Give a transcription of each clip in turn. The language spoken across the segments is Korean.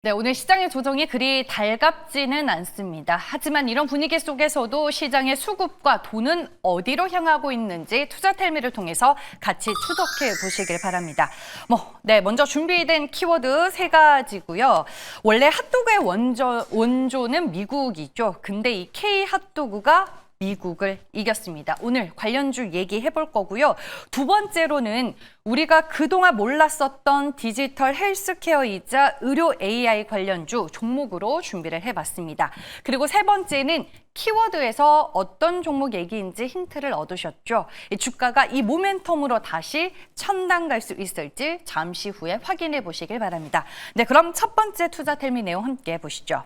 네, 오늘 시장의 조정이 그리 달갑지는 않습니다. 하지만 이런 분위기 속에서도 시장의 수급과 돈은 어디로 향하고 있는지 투자텔미를 통해서 같이 추적해 보시길 바랍니다. 먼저 준비된 키워드 세 가지고요. 원래 핫도그의 원조는 미국이죠. 근데 이 K 핫도그가 미국을 이겼습니다. 오늘 관련주 얘기해 볼 거고요. 두 번째로는 우리가 그동안 몰랐었던 디지털 헬스케어이자 의료 AI 관련주 종목으로 준비를 해봤습니다. 그리고 세 번째는 키워드에서 어떤 종목 얘기인지 힌트를 얻으셨죠? 주가가 이 모멘텀으로 다시 천당 갈 수 있을지 잠시 후에 확인해 보시길 바랍니다. 네, 그럼 첫 번째 투자텔미 내용 함께 보시죠.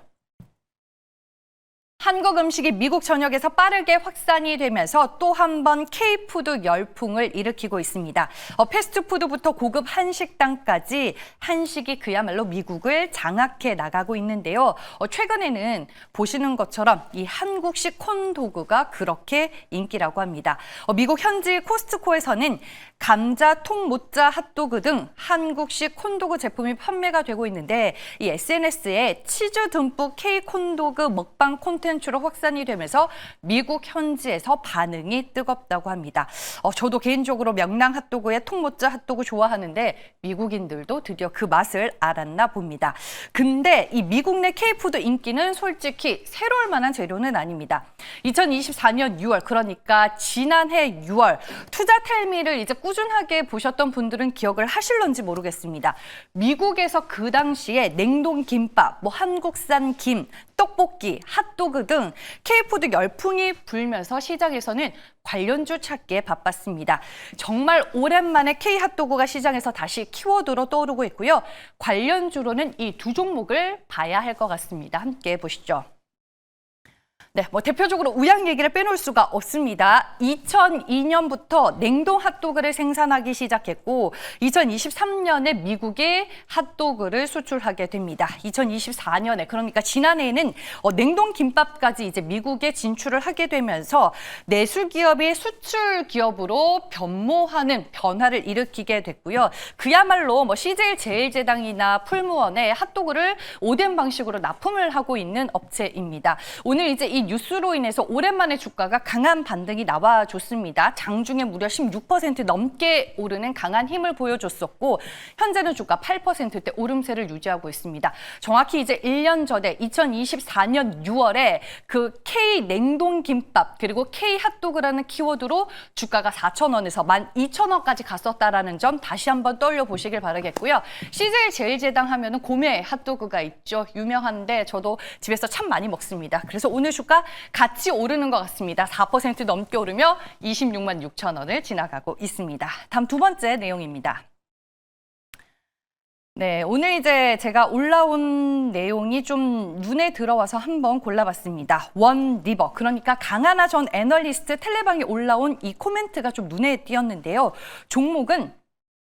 한국 음식이 미국 전역에서 빠르게 확산이 되면서 또 한 번 K푸드 열풍을 일으키고 있습니다. 패스트푸드부터 고급 한식당까지 한식이 그야말로 미국을 장악해 나가고 있는데요. 최근에는 보시는 것처럼 이 한국식 콘도그가 그렇게 인기라고 합니다. 미국 현지 코스트코에서는 감자, 통모짜 핫도그 등 한국식 콘도그 제품이 판매가 되고 있는데 이 SNS에 치즈 듬뿍 K 콘도그 먹방 콘텐츠로 확산이 되면서 미국 현지에서 반응이 뜨겁다고 합니다. 저도 개인적으로 명랑 핫도그에 통모짜 핫도그 좋아하는데 미국인들도 드디어 그 맛을 알았나 봅니다. 근데 이 미국 내 K푸드 인기는 솔직히 새로울 만한 재료는 아닙니다. 2024년 6월, 그러니까 지난해 6월 투자텔미를 이제 꾸준하게 보셨던 분들은 기억을 하실런지 모르겠습니다. 미국에서 그 당시에 냉동 김밥, 한국산 김, 떡볶이, 핫도그 등 K푸드 열풍이 불면서 시장에서는 관련주 찾기에 바빴습니다. 정말 오랜만에 K핫도그가 시장에서 다시 키워드로 떠오르고 있고요. 관련주로는 이 두 종목을 봐야 할 것 같습니다. 함께 보시죠. 네, 대표적으로 우양 얘기를 빼놓을 수가 없습니다. 2002년부터 냉동 핫도그를 생산하기 시작했고 2023년에 미국에 핫도그를 수출하게 됩니다. 2024년에, 그러니까 지난해에는 냉동 김밥까지 이제 미국에 진출을 하게 되면서 내수 기업이 수출 기업으로 변모하는 변화를 일으키게 됐고요. 그야말로 CJ 제일제당이나 풀무원에 핫도그를 오뎅 방식으로 납품을 하고 있는 업체입니다. 오늘 이제 이 뉴스로 인해서 오랜만에 주가가 강한 반등이 나와줬습니다. 장중에 무려 16% 넘게 오르는 강한 힘을 보여줬었고 현재는 주가 8%대 오름세를 유지하고 있습니다. 정확히 이제 1년 전에 2024년 6월에 그 K 냉동김밥 그리고 K 핫도그라는 키워드로 주가가 4,000원에서 12,000원까지 갔었다라는 점 다시 한번 떠올려 보시길 바라겠고요. CJ 제일제당 하면은 고메 핫도그가 있죠. 유명한데 저도 집에서 참 많이 먹습니다. 그래서 오늘 주가 같이 오르는 것 같습니다. 4% 넘게 오르며 26만 6천 원을 지나가고 있습니다. 다음 두 번째 내용입니다. 네, 오늘 이제 제가 올라온 내용이 좀 눈에 들어와서 한번 골라봤습니다. 원리버, 그러니까 강하나 전 애널리스트 텔레방에 올라온 이 코멘트가 좀 눈에 띄었는데요. 종목은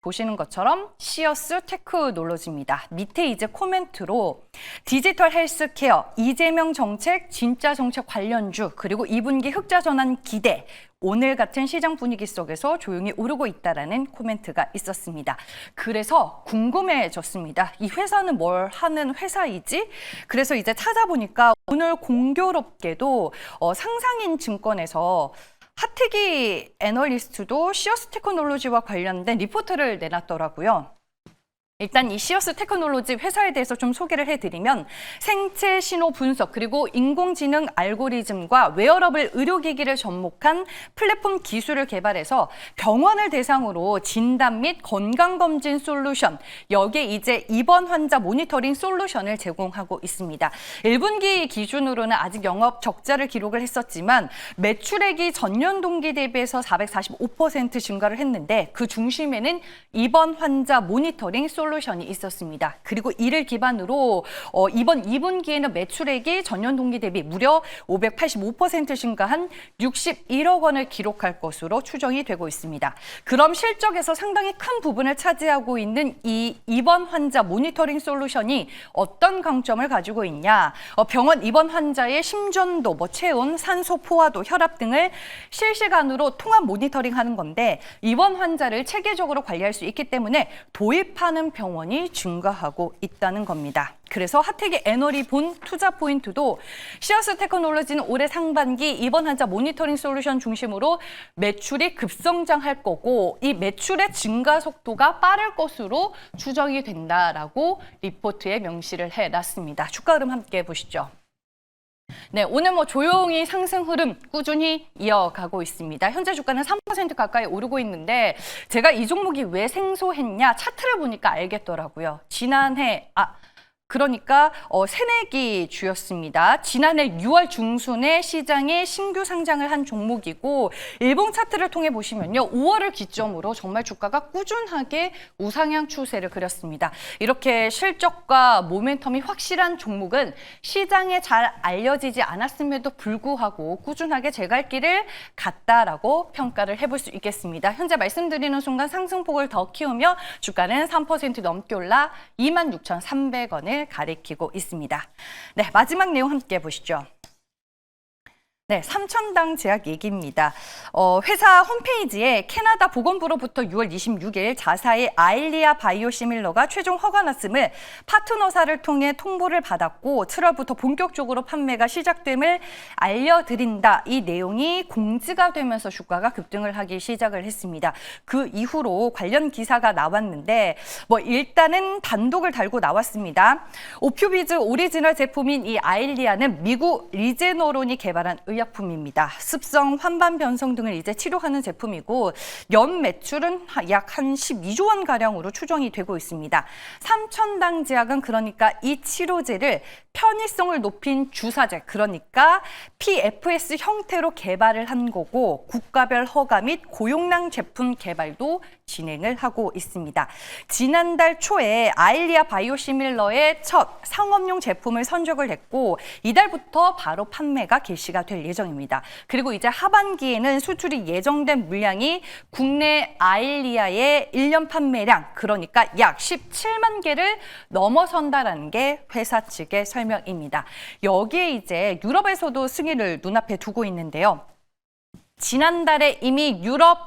보시는 것처럼 시어스 테크놀로지입니다. 밑에 이제 코멘트로 디지털 헬스케어, 이재명 정책, 진짜 정책 관련주, 그리고 2분기 흑자 전환 기대, 오늘 같은 시장 분위기 속에서 조용히 오르고 있다라는 코멘트가 있었습니다. 그래서 궁금해졌습니다. 이 회사는 뭘 하는 회사이지? 그래서 이제 찾아보니까 오늘 공교롭게도 상상인 증권에서 하태기 애널리스트도 시어스 테크놀로지와 관련된 리포트를 내놨더라고요. 일단 이 시어스 테크놀로지 회사에 대해서 좀 소개를 해드리면 생체 신호 분석 그리고 인공지능 알고리즘과 웨어러블 의료기기를 접목한 플랫폼 기술을 개발해서 병원을 대상으로 진단 및 건강검진 솔루션, 여기에 이제 입원 환자 모니터링 솔루션을 제공하고 있습니다. 1분기 기준으로는 아직 영업 적자를 기록을 했었지만 매출액이 전년 동기 대비해서 445% 증가를 했는데 그 중심에는 입원 환자 모니터링 솔루션이 있었습니다. 그리고 이를 기반으로 이번 2분기에는 매출액이 전년 동기 대비 무려 585% 증가한 61억 원을 기록할 것으로 추정이 되고 있습니다. 그럼 실적에서 상당히 큰 부분을 차지하고 있는 이 입원 환자 모니터링 솔루션이 어떤 강점을 가지고 있냐? 병원 입원 환자의 심전도, 체온, 산소 포화도, 혈압 등을 실시간으로 통합 모니터링하는 건데 입원 환자를 체계적으로 관리할 수 있기 때문에 도입하는 병원이 증가하고 있다는 겁니다. 그래서 하택의 애너리 본 투자 포인트도 시어스 테크놀로지는 올해 상반기 이번 한자 모니터링 솔루션 중심으로 매출이 급성장할 거고 이 매출의 증가 속도가 빠를 것으로 추정이 된다라고 리포트에 명시를 해놨습니다. 주가 흐름 함께 보시죠. 네, 오늘 조용히 상승 흐름 꾸준히 이어가고 있습니다. 현재 주가는 3% 가까이 오르고 있는데 제가 이 종목이 왜 생소했냐 차트를 보니까 알겠더라고요. 지난해 그러니까 새내기 주였습니다. 지난해 6월 중순에 시장에 신규 상장을 한 종목이고 일봉 차트를 통해 보시면요. 5월을 기점으로 정말 주가가 꾸준하게 우상향 추세를 그렸습니다. 이렇게 실적과 모멘텀이 확실한 종목은 시장에 잘 알려지지 않았음에도 불구하고 꾸준하게 제 갈 길을 갔다라고 평가를 해볼 수 있겠습니다. 현재 말씀드리는 순간 상승폭을 더 키우며 주가는 3% 넘게 올라 26,300원을 가리키고 있습니다. 네, 마지막 내용 함께 보시죠. 네, 삼천당 제약 얘기입니다. 회사 홈페이지에 캐나다 보건부로부터 6월 26일 자사의 아일리아 바이오시밀러가 최종 허가 났음을 파트너사를 통해 통보를 받았고 7월부터 본격적으로 판매가 시작됨을 알려드린다. 이 내용이 공지가 되면서 주가가 급등을 하기 시작을 했습니다. 그 이후로 관련 기사가 나왔는데 일단은 단독을 달고 나왔습니다. 오퓨비즈 오리지널 제품인 이 아일리아는 미국 리제너론이 개발한 의약품입니다. 습성, 환반 변성 등을 이제 치료하는 제품이고 연 매출은 약 한 12조 원 가량으로 추정이 되고 있습니다. 삼천당 제약은 그러니까 이 치료제를 편의성을 높인 주사제, 그러니까 PFS 형태로 개발을 한 거고 국가별 허가 및 고용량 제품 개발도 진행을 하고 있습니다. 지난달 초에 아일리아 바이오시밀러의 첫 상업용 제품을 선적을 했고 이달부터 바로 판매가 개시가 될 예정입니다. 그리고 이제 하반기에는 수출이 예정된 물량이 국내 아일리아의 1년 판매량, 그러니까 약 17만 개를 넘어선다라는 게 회사 측의 설명입니다. 여기에 이제 유럽에서도 승인을 눈앞에 두고 있는데요. 지난달에 이미 유럽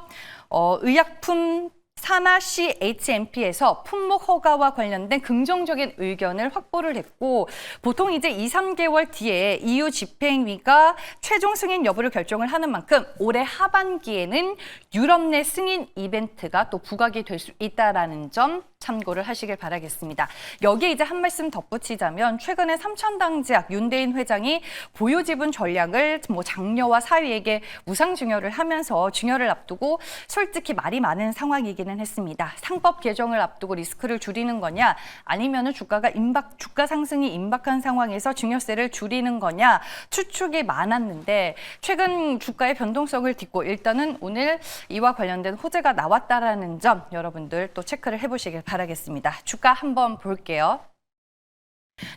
의약품 산하 CHMP에서 품목 허가와 관련된 긍정적인 의견을 확보를 했고 보통 이제 2, 3개월 뒤에 EU 집행위가 최종 승인 여부를 결정을 하는 만큼 올해 하반기에는 유럽 내 승인 이벤트가 또 부각이 될 수 있다라는 점 참고를 하시길 바라겠습니다. 여기에 이제 한 말씀 덧붙이자면 최근에 삼천당제약 윤대인 회장이 보유 지분 전략을 장녀와 사위에게 우상 증여를 하면서 증여를 앞두고 솔직히 말이 많은 상황이기는 했습니다. 상법 개정을 앞두고 리스크를 줄이는 거냐 아니면은 주가 상승이 임박한 상황에서 증여세를 줄이는 거냐 추측이 많았는데 최근 주가의 변동성을 딛고 일단은 오늘 이와 관련된 호재가 나왔다라는 점 여러분들 또 체크를 해보시길 바라겠습니다. 주가 한번 볼게요.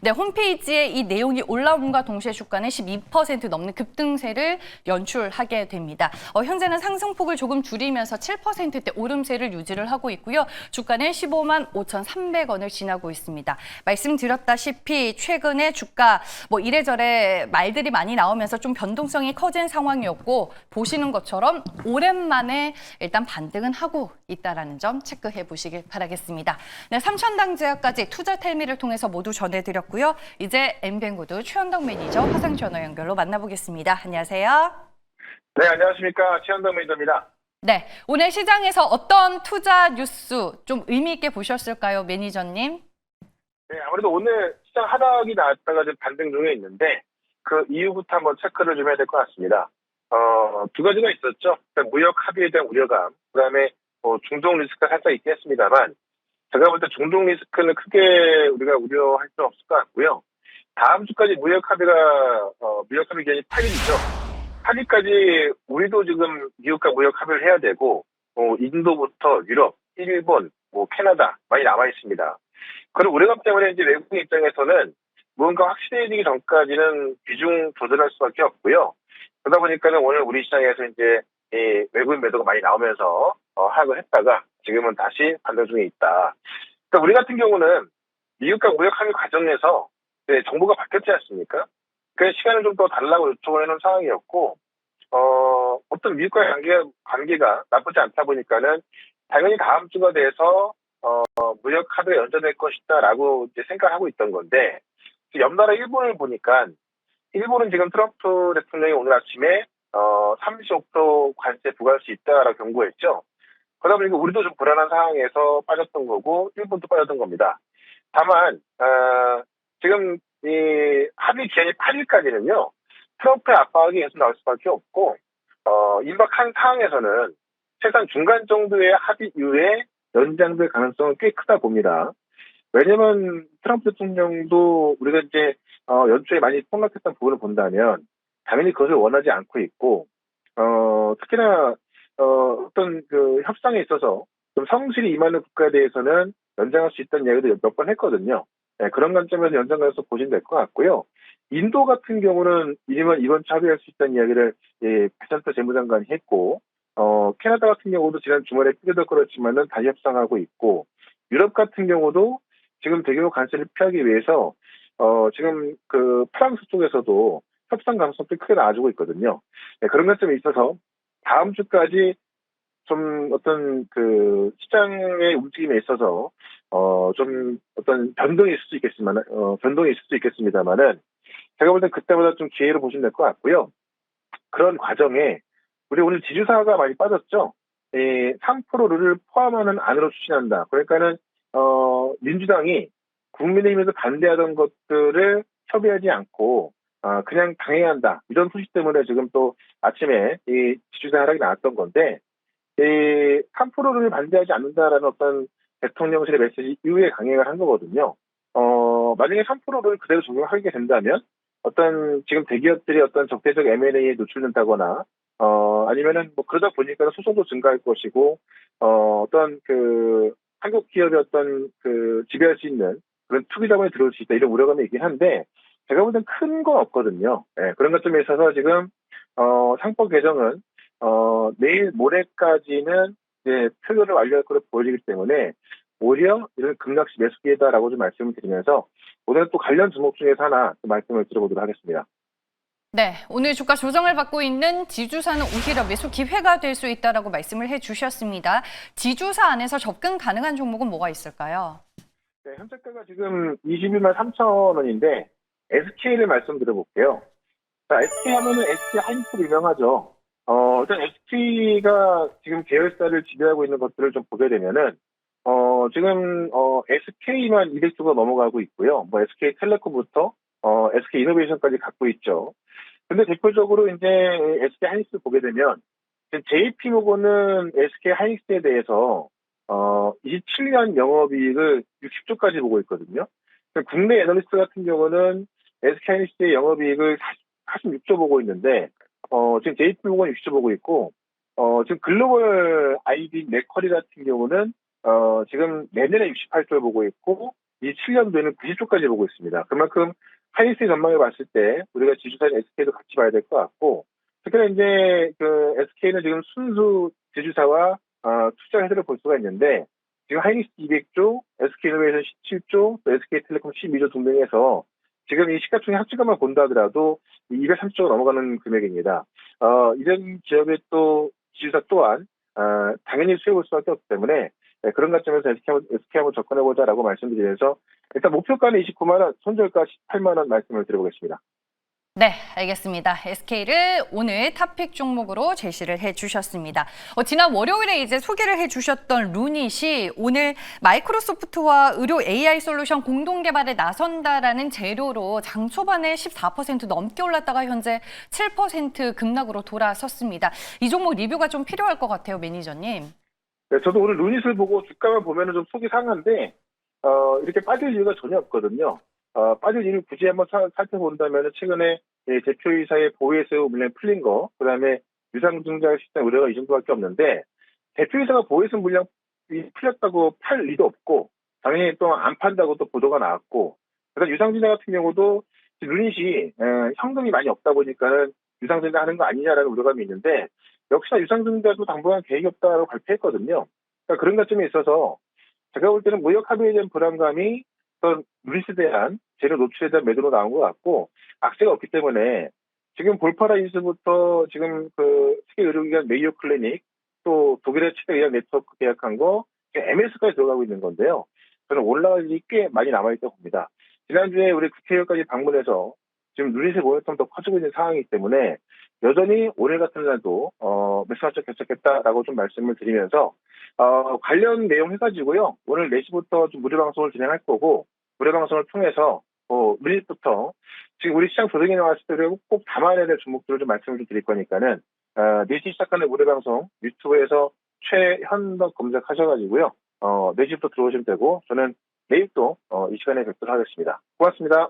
네, 홈페이지에 이 내용이 올라옴과 동시에 주가는 12% 넘는 급등세를 연출하게 됩니다. 현재는 상승폭을 조금 줄이면서 7%대 오름세를 유지를 하고 있고요. 주가는 15만 5,300원을 지나고 있습니다. 말씀드렸다시피 최근에 주가 이래저래 말들이 많이 나오면서 좀 변동성이 커진 상황이었고 보시는 것처럼 오랜만에 일단 반등은 하고 있다라는 점 체크해 보시길 바라겠습니다. 네, 삼천당제약까지 투자 텔미를 통해서 모두 전해드렸고요. 이제 엠뱅구드 최현덕 매니저 화상 전화 연결로 만나보겠습니다. 안녕하세요. 네, 안녕하십니까. 최현덕 매니저입니다. 네, 오늘 시장에서 어떤 투자 뉴스 좀 의미 있게 보셨을까요, 매니저님? 네, 아무래도 오늘 시장 하락이 나왔다가 좀 반등 중에 있는데 그 이후부터 한번 체크를 좀 해야 될 것 같습니다. 두 가지가 있었죠. 무역 합의에 대한 우려감, 그다음에 중동 리스크가 살짝 있겠습니다만 제가 볼 때 중동 리스크는 크게 우리가 우려할 수는 없을 것 같고요. 다음 주까지 무역 합의 기한이 8일이죠. 8일까지 우리도 지금 미국과 무역 합의를 해야 되고, 인도부터 유럽, 일본, 캐나다 많이 남아 있습니다. 그리고 우려감 때문에 이제 외국인 입장에서는 뭔가 확실해지기 전까지는 비중 조절할 수밖에 없고요. 그러다 보니까는 오늘 우리 시장에서 이제 이 외국인 매도가 많이 나오면서 하락을 했다가 지금은 다시 반등 중에 있다. 그러니까 우리 같은 경우는 미국과 무역 합의 과정에서 정부가 바뀌었지 않습니까? 그 시간을 좀 더 달라고 요청을 해놓은 상황이었고, 어떤 미국과의 관계가 나쁘지 않다 보니까는 당연히 다음 주가 돼서 무역 합의가 연장될 것이다라고 이제 생각하고 있던 건데 옆나라 일본을 보니까 일본은 지금 트럼프 대통령이 오늘 아침에 35% 관세 부과할 수 있다라고 경고했죠. 그러다 보니까 우리도 좀 불안한 상황에서 빠졌던 거고 일본도 빠졌던 겁니다. 다만 지금 이 합의 기한이 8일까지는요. 트럼프의 압박이 계속 나올 수밖에 없고 임박한 상황에서는 최소한 중간 정도의 합의 이후에 연장될 가능성은 꽤 크다 봅니다. 왜냐면 트럼프 대통령도 우리가 이제 연초에 많이 폭락했던 부분을 본다면 당연히 그것을 원하지 않고 있고 특히나 어떤 그 협상에 있어서 좀 성실히 임하는 국가에 대해서는 연장할 수 있다는 이야기도 몇 번 했거든요. 네, 그런 관점에서 연장 가능성 보시면 될 것 같고요. 인도 같은 경우는 이번 차 합의할 수 있다는 이야기를 베산트 재무장관이 했고 캐나다 같은 경우도 지난 주말에 삐져들었지만은 다시 협상하고 있고 유럽 같은 경우도 지금 대규모 관세를 피하기 위해서 지금 그 프랑스 쪽에서도 협상 가능성이 크게 나와주고 있거든요. 네, 그런 관점에 있어서 다음 주까지 좀 어떤 그 시장의 움직임에 있어서 좀 어떤 변동이 있을 수 있겠습니다만은 제가 볼 땐 그때보다 좀 기회로 보시면 될 것 같고요. 그런 과정에 우리 오늘 지주사가 많이 빠졌죠. 3%를 포함하는 안으로 추진한다. 그러니까는 민주당이 국민의힘에서 반대하던 것들을 협의하지 않고 그냥 강행한다. 이런 소식 때문에 지금 또 아침에 이 지주사 하락이 나왔던 건데 3%를 반대하지 않는다라는 어떤 대통령실의 메시지 이후에 강행을 한 거거든요. 만약에 3%를 그대로 적용하게 된다면 어떤 지금 대기업들이 어떤 적대적 M&A에 노출된다거나 아니면은 뭐 그러다 보니까 소송도 증가할 것이고 어떤 그 한국 기업의 어떤 그 지배할 수 있는 그런 투기 자본이 들어올 수 있다 이런 우려감이 있긴 한데 제가 볼 땐 큰 건 없거든요. 네, 그런 것점에 있어서 지금 상법 개정은 내일 모레까지는 이제 표결을 완료할 것으로 보여지기 때문에 오히려 이런 급락시 매수 기회다라고 좀 말씀을 드리면서 오늘 또 관련 종목 중에서 하나 말씀을 드려보도록 하겠습니다. 네, 오늘 주가 조정을 받고 있는 지주사는 오히려 매수 기회가 될 수 있다라고 말씀을 해주셨습니다. 지주사 안에서 접근 가능한 종목은 뭐가 있을까요? 네, 현재가가 지금 21만 3천 원인데 SK를 말씀드려볼게요. 자, SK 하면은 SK 하이닉스로 유명하죠. 일단 SK가 지금 계열사를 지배하고 있는 것들을 좀 보게 되면은 지금 SK만 200조가 넘어가고 있고요. 뭐 SK텔레콤부터 SK 이노베이션까지 갖고 있죠. 근데 대표적으로 이제 SK 하이닉스 보게 되면 JP모건은 SK 하이닉스에 대해서 27년 영업이익을 60조까지 보고 있거든요. 국내 애널리스트 같은 경우는 SK 하이닉스의 영업이익을 46조 보고 있는데 지금 JP모건 60조 보고 있고 지금 글로벌 아이비 맥쿼리 같은 경우는 지금 내년에 68조를 보고 있고 27년도에는 90조까지 보고 있습니다. 그만큼 하이닉스 전망을 봤을 때 우리가 지주사인 SK도 같이 봐야 될 것 같고 특히나 이제 그 SK는 지금 순수 지주사와 투자 회사를 볼 수가 있는데 지금 하이닉스 200조, SK이노베이션 17조, SK텔레콤 12조 등등해서 지금 이 시가총액 합치가만 본다 하더라도 230조가 넘어가는 금액입니다. 이런 기업의 또 지주사 또한 당연히 수혜볼 수밖에 없기 때문에 그런 관점에서 SK 한번 접근해보자라고 말씀드리면서 일단 목표가는 29만 원, 손절가 18만 원 말씀을 드려보겠습니다. 네, 알겠습니다. SK를 오늘 탑픽 종목으로 제시를 해주셨습니다. 지난 월요일에 이제 소개를 해주셨던 루닛이 오늘 마이크로소프트와 의료 AI 솔루션 공동 개발에 나선다라는 재료로 장 초반에 14% 넘게 올랐다가 현재 7% 급락으로 돌아섰습니다. 이 종목 리뷰가 좀 필요할 것 같아요, 매니저님. 네, 저도 오늘 루닛을 보고 주가만 보면은 좀 속이 상한데 이렇게 빠질 이유가 전혀 없거든요. 빠질 이유를 굳이 한번 살펴본다면 최근에 대표이사의 보호예수 물량 풀린 거, 그 다음에 유상증자 시장 우려가 이 정도밖에 없는데 대표이사가 보호예수 물량이 풀렸다고 팔 리도 없고 당연히 또 안 판다고 또 보도가 나왔고 그다음 유상증자 같은 경우도 루닛이 현금이 많이 없다 보니까 유상증자 하는 거 아니냐라는 우려감이 있는데 역시나 유상증자도 당분간 계획이 없다고 발표했거든요. 그러니까 그런 관점에 있어서 제가 볼 때는 무역 합의에 대한 불안감이 어떤 루닛에 대한 재료 노출에 대한 매도로 나온 것 같고 악재가 없기 때문에 지금 볼파라이스부터 지금 그 세계 의료기관 메이오 클리닉 또 독일의 최대 의학 네트워크 계약한 거 MS까지 들어가고 있는 건데요. 저는 올라갈 일이 꽤 많이 남아있다고 봅니다. 지난주에 우리 국회의원까지 방문해서 지금 누리세 모멘텀 더 커지고 있는 상황이기 때문에 여전히 오늘 같은 날도 매수한쪽 결정했다라고 좀 말씀을 드리면서 관련 내용 해가지고요. 오늘 4시부터 좀 무료 방송을 진행할 거고 무료 방송을 통해서 밀부터 지금 우리 시장 조정이 나왔을 때 꼭 담아내야 될 종목들을 좀 말씀을 좀 드릴 거니까는 4시 시작하는 무료 방송 유튜브에서 최현덕 검색하셔가지고요. 4시부터 들어오시면 되고 저는 내일 또 이 시간에 뵙도록 하겠습니다. 고맙습니다.